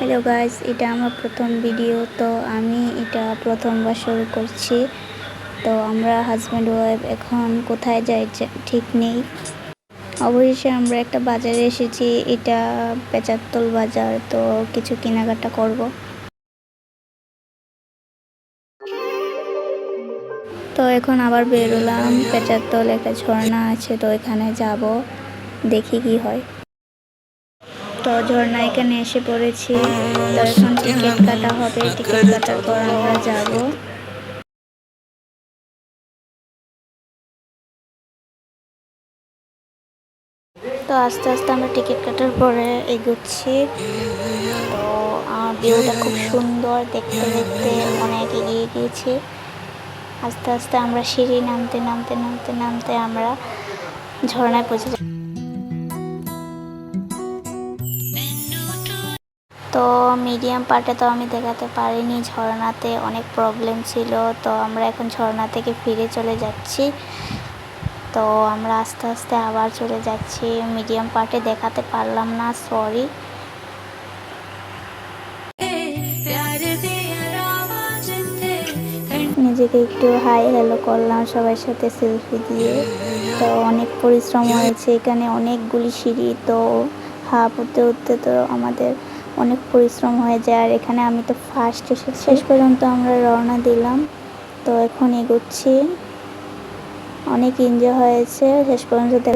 Hello guys, এটা আমার প্রথম ভিডিও। তো আমি এটা প্রথমবার শুরু করছি। তো আমরা হাজব্যান্ড ওয়াইফ এখন কোথায় যাই ঠিক নেই। অবশেষে আমরা একটা বাজারে এসেছি, এটা পেচারতল বাজার। তো কিছু কেনাকাটা করব। তো এখন আবার বেরোলাম। পেচারতল একটা ঝর্ণা আছে, তো এখানে যাব, দেখি কি হয়। তো ঝর্ণা এখানে এসে পড়েছি। তো এখন টিকিট কাটা হবে, টিকিট কাটার পর আমরা যাব। তো আস্তে আস্তে আমরা টিকিট কাটার পরে এগোচ্ছি। তো ভিউটা খুব সুন্দর, দেখতে দেখতে অনেক এগিয়ে গিয়েছি। আস্তে আস্তে আমরা সিঁড়ি নামতে নামতে নামতে নামতে আমরা ঝর্ণায় পৌঁছে যাই। তো মিডিয়াম পার্টে তো আমি দেখাতে পারিনি, ঝর্ণাতে অনেক প্রবলেম ছিল। তো আমরা এখন ঝর্ণা থেকে ফিরে চলে যাচ্ছি। তো আমরা আস্তে আস্তে আবার চলে যাচ্ছি। মিডিয়াম পার্টে দেখাতে পারলাম না, সরি। নিজেকে একটু হাই হ্যালো করলাম সবার সাথে সেলফি দিয়ে। তো অনেক পরিশ্রম হয়েছে, এখানে অনেকগুলি সিঁড়ি। তো হাঁপ উঠতে উঠতে তো আমাদের অনেক পরিশ্রম হয়ে যায়। আর এখানে আমি তো ফার্স্ট এসেছি। শেষ পর্যন্ত আমরা রওনা দিলাম। তো এখন এগোচ্ছি। অনেক এনজয় হয়েছে শেষ পর্যন্ত।